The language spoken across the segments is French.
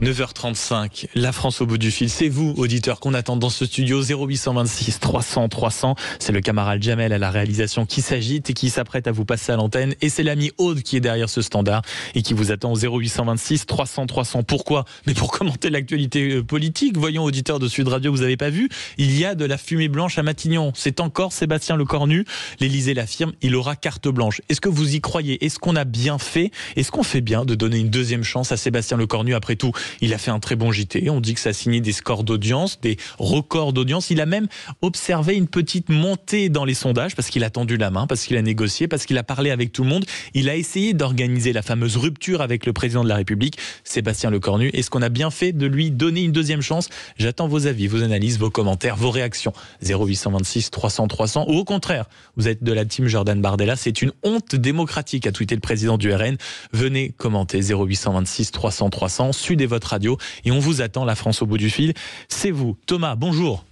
9h35, la France au bout du fil. C'est vous, auditeurs, qu'on attend dans ce studio. 0826 300 300. C'est le camarade Jamel à la réalisation qui s'agite et qui s'apprête à vous passer à l'antenne. Et c'est l'ami Aude qui est derrière ce standard et qui vous attend au 0826 300 300. Pourquoi? Mais pour commenter l'actualité politique. Voyons, auditeurs de Sud Radio, vous n'avez pas vu, il y a de la fumée blanche à Matignon. C'est encore Sébastien Lecornu. L'Élysée l'affirme, il aura carte blanche. Est-ce que vous y croyez? Est-ce qu'on a bien fait? Est-ce qu'on fait bien de donner une deuxième chance à Sébastien Lecornu? Après tout, il a fait un très bon JT. On dit que ça a signé des scores d'audience, des records d'audience. Il a même observé une petite montée dans les sondages parce qu'il a tendu la main, parce qu'il a négocié, parce qu'il a parlé avec tout le monde. Il a essayé d'organiser la fameuse rupture avec le président de la République, Sébastien Lecornu. Est-ce qu'on a bien fait de lui donner une deuxième chance? J'attends vos avis, vos analyses, vos commentaires, vos réactions. 0826 300 300. Ou au contraire, vous êtes de la team Jordan Bardella. C'est une honte démocratique, a tweeté le président du RN. Venez commenter 0826 300 300. Sud est votre radio. Et on vous attend, la France au bout du fil. C'est vous. Thomas, bonjour.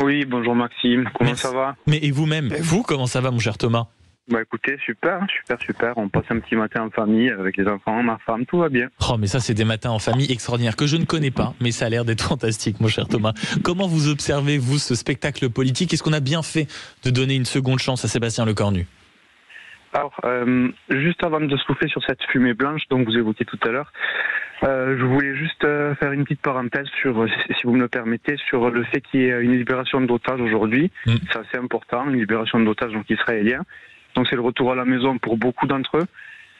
Oui, bonjour Maxime. Comment ça va? Mais et vous-même, vous, comment ça va, mon cher Thomas? Bah écoutez, super. On passe un petit matin en famille avec les enfants, ma femme, tout va bien. Oh, mais ça, c'est des matins en famille extraordinaires que je ne connais pas, mais ça a l'air d'être fantastique, mon cher Thomas. Comment vous observez, vous, ce spectacle politique? Est-ce qu'on a bien fait de donner une seconde chance à Sébastien Lecornu? Alors, juste avant de souffler sur cette fumée blanche dont vous évoquiez tout à l'heure, je voulais juste faire une petite parenthèse sur, si vous me le permettez, sur le fait qu'il y ait une libération d'otages aujourd'hui. C'est assez important, une libération d'otages donc israéliens. Donc c'est le retour à la maison pour beaucoup d'entre eux.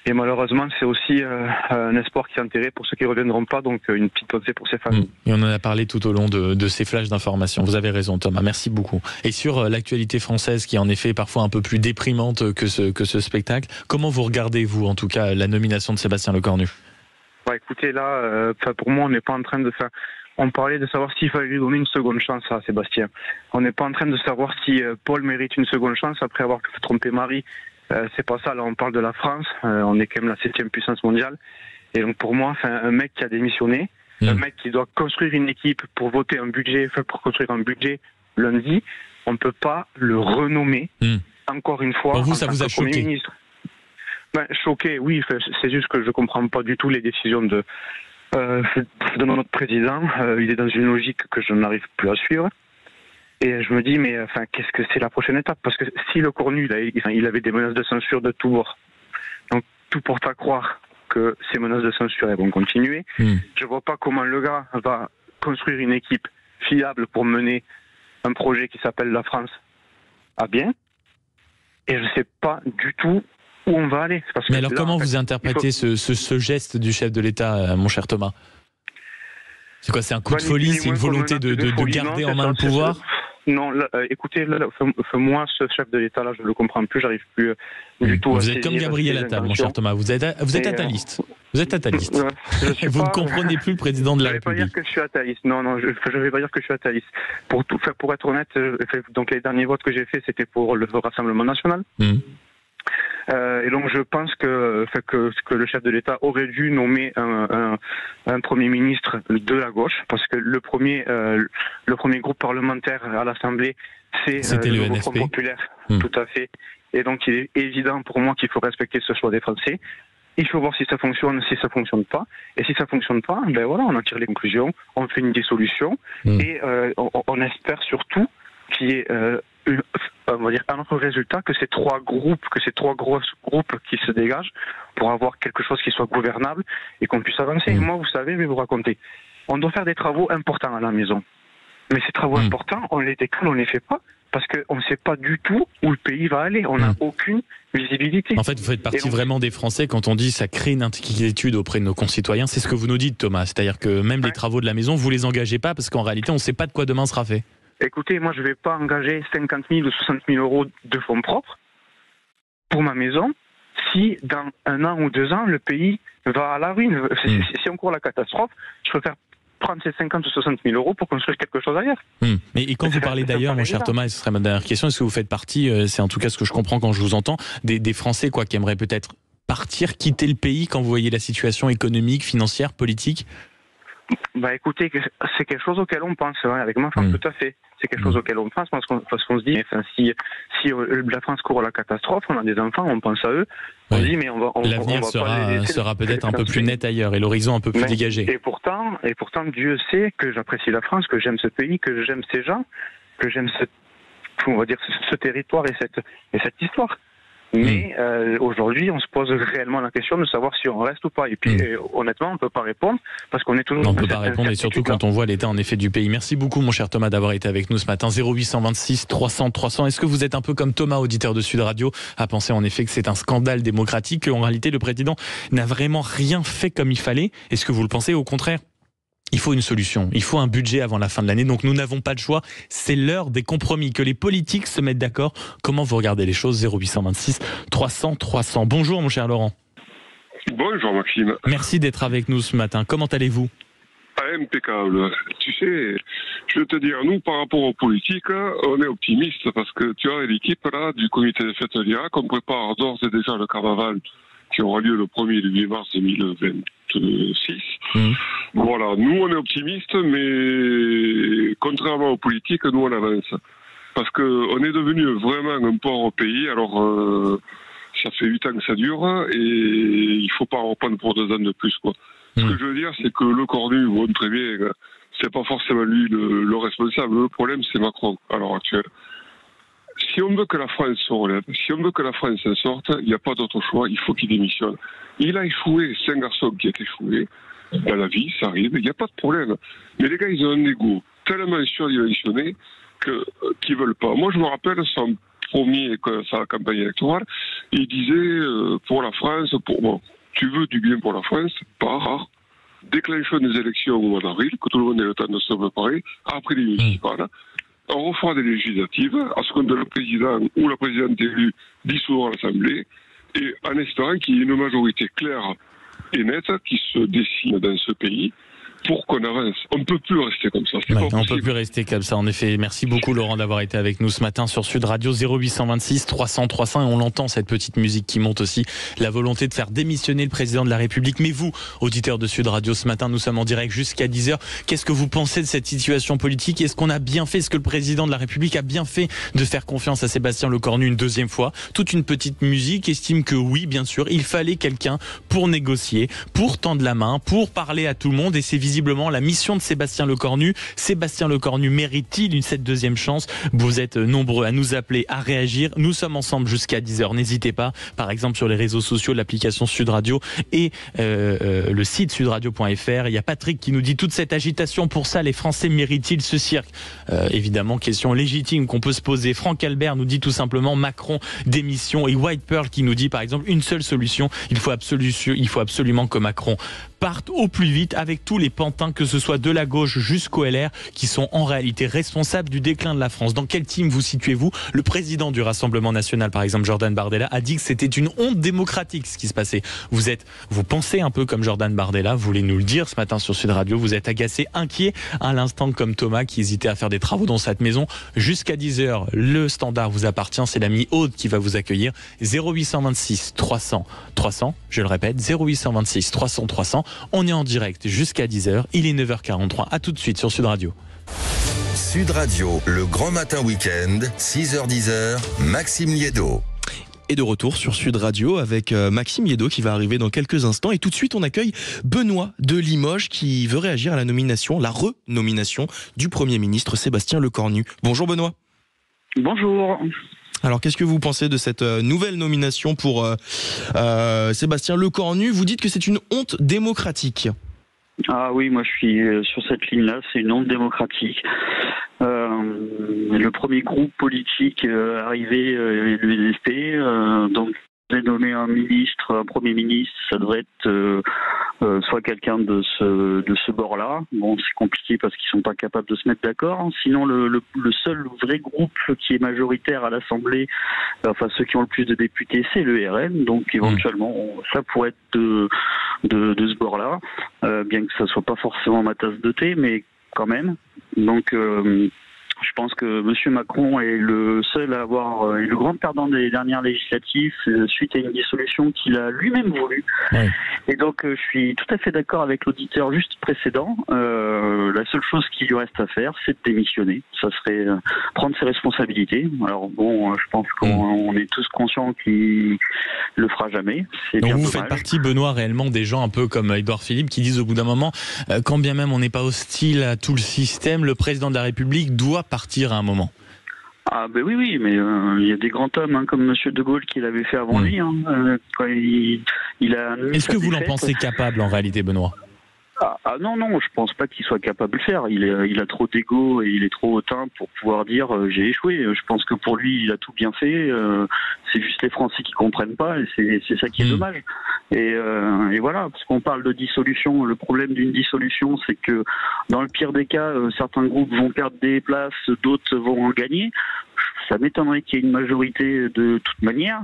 Et malheureusement, c'est aussi un espoir qui est enterré pour ceux qui ne reviendront pas, donc une petite pensée pour ces familles. Et on en a parlé tout au long de ces flashs d'informations. Vous avez raison, Thomas, merci beaucoup. Et sur l'actualité française, qui est en effet parfois un peu plus déprimante que ce spectacle, comment vous regardez, vous, en tout cas, la nomination de Sébastien Lecornu? Bah, écoutez, là, pour moi, on n'est pas en train de faire... On parlait de savoir s'il fallait lui donner une seconde chance à Sébastien. On n'est pas en train de savoir si Paul mérite une seconde chance après avoir trompé Marie. C'est pas ça, là on parle de la France, on est quand même la 7e puissance mondiale. Et donc pour moi, un mec qui a démissionné, un mec qui doit construire une équipe pour voter un budget, pour construire un budget lundi, on ne peut pas le renommer encore une fois. Pour vous, ça vous a choqué? Ministre. Ben, choqué, oui, c'est juste que je ne comprends pas du tout les décisions de notre président. Il est dans une logique que je n'arrive plus à suivre. Et je me dis, mais enfin, qu'est-ce que c'est la prochaine étape? Parce que si Lecornu, il avait des menaces de censure de tous bords. Donc tout porte à croire que ces menaces de censure elles vont continuer. Je vois pas comment le gars va construire une équipe fiable pour mener un projet qui s'appelle la France à bien. Et je sais pas du tout où on va aller. Parce que mais alors là, comment vous interprétez ce geste du chef de l'État, mon cher Thomas? C'est quoi? C'est un coup de folie? C'est une volonté de garder en main le pouvoir? Non, là, écoutez, moi, ce chef de l'État, là, je ne le comprends plus, j'arrive plus du tout à Vous êtes comme Gabriel Attal, mon cher Thomas, vous êtes ataliste. Vous êtes ataliste. Vous ne comprenez plus le président de la République. Je ne vais pas dire que je suis ataliste. Non, je ne vais pas dire que je suis ataliste. Pour être honnête, donc les derniers votes que j'ai faits, c'était pour le Rassemblement national. Et donc je pense que le chef de l'État aurait dû nommer un Premier ministre de la gauche, parce que le premier groupe parlementaire à l'Assemblée, c'était le Front populaire, tout à fait. Et donc il est évident pour moi qu'il faut respecter ce choix des Français. Il faut voir si ça fonctionne, si ça fonctionne pas. Et si ça fonctionne pas, ben voilà, on en tire les conclusions, on fait une dissolution, et on espère surtout qu'il y ait on va dire un autre résultat que ces trois gros groupes qui se dégagent pour avoir quelque chose qui soit gouvernable et qu'on puisse avancer. Et moi, vous savez, je vais vous raconter. On doit faire des travaux importants à la maison. Mais ces travaux importants, on les décale, on les fait pas parce qu'on ne sait pas du tout où le pays va aller. On n'a aucune visibilité. En fait, vous faites partie vraiment des Français quand on dit ça crée une inquiétude auprès de nos concitoyens. C'est ce que vous nous dites, Thomas. C'est-à-dire que même les travaux de la maison, vous les engagez pas parce qu'en réalité, on ne sait pas de quoi demain sera fait. Écoutez, moi, je ne vais pas engager 50 000 ou 60 000 euros de fonds propres pour ma maison si, dans 1 an ou 2 ans, le pays va à la ruine. Si on court la catastrophe, je préfère prendre ces 50 ou 60 000 euros pour construire quelque chose ailleurs. Et quand vous parlez d'ailleurs, mon cher Thomas, et ce serait ma dernière question, est-ce que vous faites partie, c'est en tout cas ce que je comprends quand je vous entends, des Français qui aimeraient peut-être partir, quitter le pays quand vous voyez la situation économique, financière, politique? Bah écoutez, c'est quelque chose auquel on pense, hein, avec ma femme, tout à fait. C'est quelque chose auquel on pense, parce qu'on se dit, enfin, si la France court la catastrophe, on a des enfants, on pense à eux, on se dit, mais l'avenir sera peut-être un peu plus net ailleurs et l'horizon un peu plus dégagé. Et pourtant, Dieu sait que j'apprécie la France, que j'aime ce pays, que j'aime ces gens, que j'aime ce territoire et cette histoire. Mais aujourd'hui, on se pose réellement la question de savoir si on reste ou pas. Et puis, honnêtement, on ne peut pas répondre parce qu'on est toujours... On ne peut pas répondre, et surtout quand on voit l'état en effet du pays. Merci beaucoup, mon cher Thomas, d'avoir été avec nous ce matin. 0826 300 300. Est-ce que vous êtes un peu comme Thomas, auditeur de Sud Radio, à penser en effet que c'est un scandale démocratique, qu'en réalité, le président n'a vraiment rien fait comme il fallait? Est-ce que vous le pensez au contraire? Il faut une solution, il faut un budget avant la fin de l'année, donc nous n'avons pas de choix, c'est l'heure des compromis, que les politiques se mettent d'accord. Comment vous regardez les choses? 0826 300 300. Bonjour mon cher Laurent. Bonjour Maxime. Merci d'être avec nous ce matin, comment allez-vous? Impeccable. Tu sais, je veux te dire, nous par rapport aux politiques, on est optimiste parce que tu as l'équipe là du comité des fêtes de l'Irak, on prépare d'ores et déjà le carnaval qui aura lieu le 1er et le 8 mars 2026. Voilà, nous on est optimistes, mais contrairement aux politiques, nous on avance. Parce qu'on est devenu vraiment un port au pays, alors ça fait 8 ans que ça dure, et il faut pas en reprendre pour 2 ans de plus, quoi. Ce que je veux dire, c'est que le Cornu, bon, très bien, c'est pas forcément lui le responsable, le problème c'est Macron, à l'heure actuelle. Si on veut que la France se relève, si on veut que la France s'en sorte, il n'y a pas d'autre choix, il faut qu'il démissionne. Il a échoué, c'est un garçon qui a échoué. Dans la vie, ça arrive, il n'y a pas de problème. Mais les gars, ils ont un ego tellement surdimensionné qu'ils veulent pas. Moi, je me rappelle son premier, sa campagne électorale, il disait pour la France, tu veux du bien pour la France, pas rare. Déclenchons des élections au mois d'avril, que tout le monde ait le temps de se préparer, après les municipales. On refera des législatives, à ce que le président ou la présidente élue dissoudra l'Assemblée, et en espérant qu'il y ait une majorité claire et nette qui se dessine dans ce pays pour qu'on avance. On ne peut plus rester comme ça. On ne peut plus rester comme ça, en effet. Merci beaucoup Laurent d'avoir été avec nous ce matin sur Sud Radio. 0826 300 300, et on l'entend cette petite musique qui monte aussi, la volonté de faire démissionner le président de la République. Mais vous, auditeurs de Sud Radio, ce matin nous sommes en direct jusqu'à 10h. Qu'est-ce que vous pensez de cette situation politique? Est-ce qu'on a bien fait? Est-ce que le président de la République a bien fait de faire confiance à Sébastien Lecornu une deuxième fois? Toute une petite musique estime que oui, bien sûr, il fallait quelqu'un pour négocier, pour tendre la main, pour parler à tout le monde, et c'est visiblement la mission de Sébastien Lecornu. Sébastien Lecornu mérite-t-il cette deuxième chance? Vous êtes nombreux à nous appeler, à réagir. Nous sommes ensemble jusqu'à 10h. N'hésitez pas, par exemple sur les réseaux sociaux, l'application Sud Radio et le site sudradio.fr. Il y a Patrick qui nous dit: toute cette agitation, pour ça les Français méritent-ils ce cirque? Évidemment, question légitime qu'on peut se poser. Franck Albert nous dit tout simplement Macron démission, et White Pearl qui nous dit par exemple une seule solution, il faut absolument que Macron parte au plus vite, avec tous les pantins, que ce soit de la gauche jusqu'au LR, qui sont en réalité responsables du déclin de la France. Dans quel team vous situez-vous? Le président du Rassemblement National, par exemple, Jordan Bardella, a dit que c'était une honte démocratique ce qui se passait. Vous pensez un peu comme Jordan Bardella, vous voulez nous le dire ce matin sur Sud Radio, vous êtes agacé, inquiet, à l'instant comme Thomas qui hésitait à faire des travaux dans cette maison. Jusqu'à 10h, le standard vous appartient, c'est l'ami Aude qui va vous accueillir. 0826 300 300, je le répète, 0826 300 300. On est en direct jusqu'à 10h, il est 9h43, à tout de suite sur Sud Radio. Sud Radio, le grand matin week-end, 6h-10h, Maxime Liédo. Et de retour sur Sud Radio avec Maxime Liédo qui va arriver dans quelques instants. Et tout de suite, on accueille Benoît de Limoges qui veut réagir à la renomination du Premier ministre Sébastien Lecornu. Bonjour Benoît. Bonjour. Alors, qu'est-ce que vous pensez de cette nouvelle nomination pour Sébastien Lecornu? Vous dites que c'est une honte démocratique. Ah oui, moi je suis sur cette ligne-là, c'est une honte démocratique. Le premier groupe politique arrivé est l'UNSP, donc nommer un premier ministre, ça devrait être soit quelqu'un de ce bord-là. Bon, c'est compliqué parce qu'ils sont pas capables de se mettre d'accord. Sinon, le seul vrai groupe qui est majoritaire à l'Assemblée, enfin ceux qui ont le plus de députés, c'est le RN. Donc éventuellement, ça pourrait être de ce bord-là, bien que ça soit pas forcément ma tasse de thé, mais quand même. Donc Je pense que M. Macron est le seul à avoir le grand perdant des dernières législatives suite à une dissolution qu'il a lui-même voulu. Ouais. Et donc je suis tout à fait d'accord avec l'auditeur juste précédent. La seule chose qu'il lui reste à faire, c'est de démissionner. Ça serait prendre ses responsabilités. Alors bon, je pense qu'on est tous conscients qu'il le fera jamais. C'est donc bien vous dommage. faites partie, Benoît, réellement des gens un peu comme Édouard Philippe qui disent au bout d'un moment, quand bien même on n'est pas hostile à tout le système, le président de la République doit partir à un moment. Ah ben oui, mais il y a des grands hommes comme Monsieur de Gaulle qui l'avait fait avant lui. Quand il a Est-ce que vous l'en pensez capable en réalité, Benoît ? Ah non, je pense pas qu'il soit capable de le faire. Il a trop d'ego et il est trop hautain pour pouvoir dire j'ai échoué. Je pense que pour lui, il a tout bien fait. C'est juste les Français qui comprennent pas et c'est ça qui est dommage. Et voilà, parce qu'on parle de dissolution. Le problème d'une dissolution, c'est que dans le pire des cas, certains groupes vont perdre des places, d'autres vont en gagner. Ça m'étonnerait qu'il y ait une majorité de toute manière.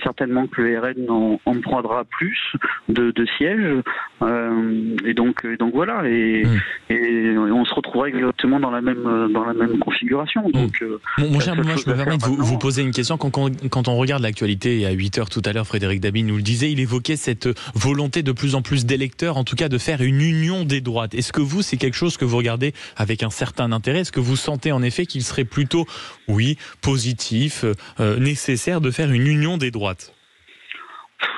Certainement que le RN en prendra plus de sièges. Et donc voilà. Et on se retrouvera exactement dans la même configuration. Donc, mon cher Benoît, je me permets de vous poser une question. Quand on regarde l'actualité, et à 8h tout à l'heure, Frédéric Dabi nous le disait, il évoquait cette volonté de plus en plus d'électeurs, en tout cas de faire une union des droites. Est-ce que vous, c'est quelque chose que vous regardez avec un certain intérêt ? Est-ce que vous sentez en effet qu'il serait plutôt, oui, positif, nécessaire de faire une union des droites ?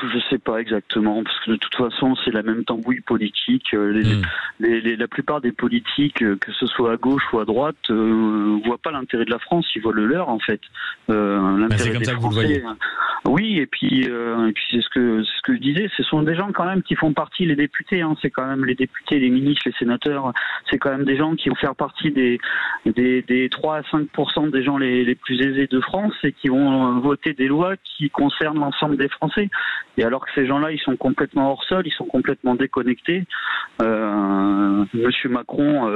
Je sais pas exactement, parce que de toute façon, c'est la même tambouille politique. La plupart des politiques, que ce soit à gauche ou à droite, voient pas l'intérêt de la France, ils voient le leur en fait. L'intérêt c'est comme des ça que Français, vous le voyez. Oui, et puis c'est ce que je disais, ce sont des gens quand même qui font partie, les députés, c'est quand même les députés, les ministres, les sénateurs, c'est quand même des gens qui vont faire partie des 3 à 5% des gens les plus aisés de France et qui vont voter des lois qui concernent l'ensemble des Français. Et alors que ces gens-là, ils sont complètement hors sol, ils sont complètement déconnectés. Monsieur Macron,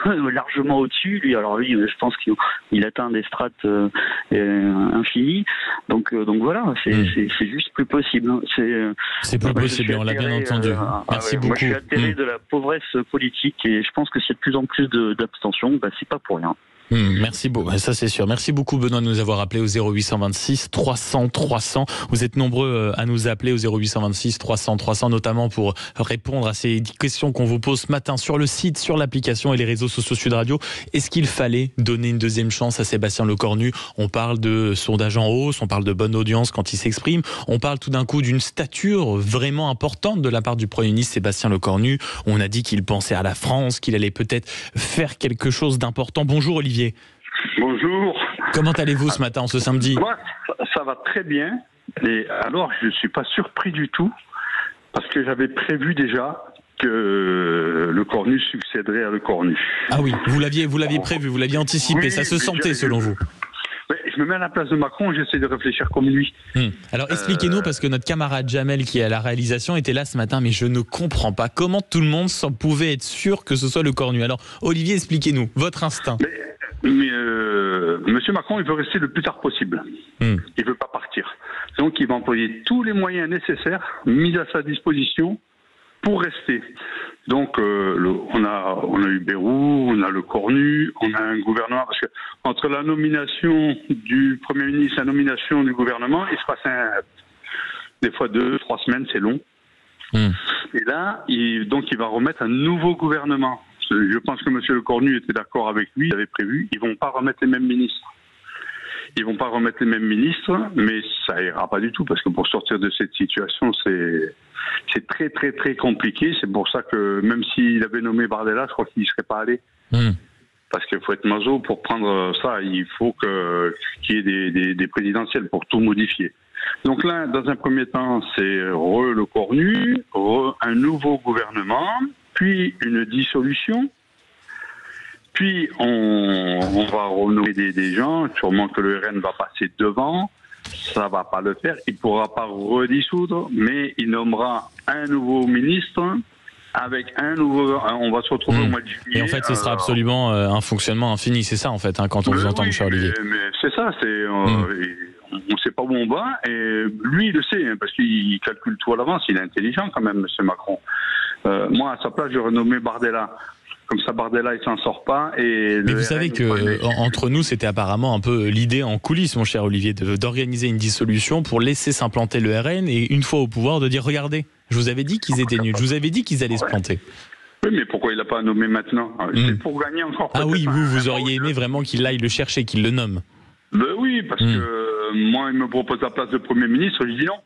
largement au-dessus, lui, alors lui, je pense qu'il atteint des strates infinies. Donc voilà, c'est juste plus possible. C'est plus possible, on l'a bien entendu. Merci beaucoup. Moi, je suis atterré de la pauvresse politique et je pense que s'il y a de plus en plus d'abstention, c'est pas pour rien. Merci beaucoup, ça c'est sûr. Merci beaucoup Benoît de nous avoir appelé au 0826 300 300. Vous êtes nombreux à nous appeler au 0826 300 300, notamment pour répondre à ces questions qu'on vous pose ce matin sur le site, sur l'application et les réseaux sociaux Sud Radio. Est-ce qu'il fallait donner une deuxième chance à Sébastien Lecornu ? On parle de sondage en hausse, on parle de bonne audience quand il s'exprime, on parle tout d'un coup d'une stature vraiment importante de la part du Premier ministre Sébastien Lecornu. On a dit qu'il pensait à la France, qu'il allait peut-être faire quelque chose d'important. Bonjour Olivier. Bonjour. Comment allez-vous ce matin, ce samedi ? Moi, ça va très bien. Et alors, je ne suis pas surpris du tout, parce que j'avais prévu déjà que Lecornu succéderait à Lecornu. Ah oui, vous l'aviez prévu, vous l'aviez anticipé, oui, ça se sentait selon vous. Je me mets à la place de Macron, j'essaie de réfléchir comme lui. Alors expliquez-nous, parce que notre camarade Jamel qui est à la réalisation était là ce matin, mais je ne comprends pas comment tout le monde pouvait être sûr que ce soit Lecornu. Alors Olivier, expliquez-nous, votre instinct. Mais Monsieur Macron, il veut rester le plus tard possible. Il ne veut pas partir. Donc il va employer tous les moyens nécessaires mis à sa disposition pour rester. Donc on a eu Bayrou, on a Lecornu, on a un gouvernement, parce que entre la nomination du Premier ministre et la nomination du gouvernement, il se passe des fois 2-3 semaines, c'est long. Et là, il va remettre un nouveau gouvernement. Je pense que M. Lecornu était d'accord avec lui, il avait prévu, ils ne vont pas remettre les mêmes ministres. Ils vont pas remettre les mêmes ministres, mais ça ira pas du tout, parce que pour sortir de cette situation, c'est très très très compliqué. C'est pour ça que même s'il avait nommé Bardella, je crois qu'il n'y serait pas allé. Parce qu'il faut être maso pour prendre ça. Il faut qu'il y ait des présidentielles pour tout modifier. Donc là, dans un premier temps, c'est Lecornu, un nouveau gouvernement, puis une dissolution. Puis on va renommer des gens, sûrement que le RN va passer devant, ça va pas le faire, il pourra pas redissoudre, mais il nommera un nouveau ministre avec un nouveau... On va se retrouver au mois de juillet. Et en fait, ce sera absolument un fonctionnement infini, c'est ça en fait, quand on vous entend, M. Olivier. Mais c'est ça, on ne sait pas où on va, et lui il le sait, parce qu'il calcule tout à l'avance, il est intelligent quand même, M. Macron. Moi, à sa place, j'aurais nommé Bardella. Comme ça, Bardella, il s'en sort pas. Mais vous savez que entre nous, c'était apparemment un peu l'idée en coulisses, mon cher Olivier, d'organiser une dissolution pour laisser s'implanter le RN et une fois au pouvoir de dire regardez, je vous avais dit qu'ils étaient nuls, je vous avais dit qu'ils allaient se planter. Oui, mais pourquoi il l'a pas nommé maintenant? C'est pour gagner encore. Ah oui, vous auriez aimé vraiment qu'il aille le chercher, qu'il le nomme. Ben oui, parce que moi, il me propose la place de Premier ministre, je dis non.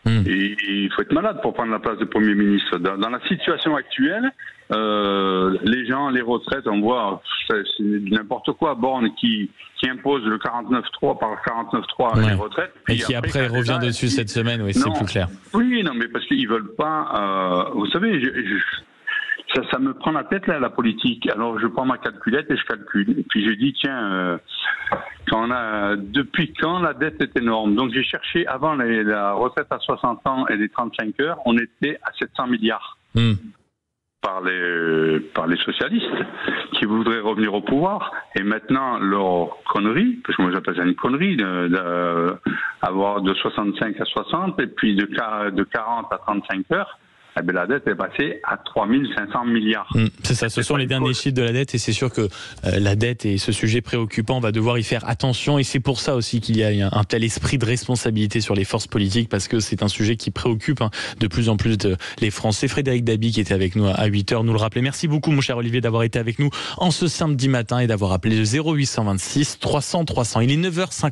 Et il faut être malade pour prendre la place de Premier ministre. Dans la situation actuelle, les gens, les retraites, on voit, c'est n'importe quoi. Borne qui impose le 49.3 par 49.3 les retraites. Et qui après revient dessus cette semaine, oui, c'est plus clair. Oui, non, mais parce qu'ils veulent pas... vous savez, ça me prend la tête, là, la politique. Alors, je prends ma calculette et je calcule. Et puis, je dis, tiens, depuis quand la dette est énorme? Donc, j'ai cherché, avant la retraite à 60 ans et les 35 heures, on était à 700 milliards. Par les socialistes qui voudraient revenir au pouvoir. Et maintenant, leur connerie, parce que moi j'appelle ça une connerie, avoir de 65 à 60 et puis de 40 à 35 heures, eh bien, la dette est passée à 3500 milliards. C'est ça, ce sont les derniers chiffres de la dette et c'est sûr que la dette et ce sujet préoccupant, on va devoir y faire attention et c'est pour ça aussi qu'il y a un tel esprit de responsabilité sur les forces politiques parce que c'est un sujet qui préoccupe de plus en plus les Français. Frédéric Dabi qui était avec nous à 8h nous le rappelait. Merci beaucoup mon cher Olivier d'avoir été avec nous en ce samedi matin et d'avoir appelé le 0826 300 300. Il est 9h50.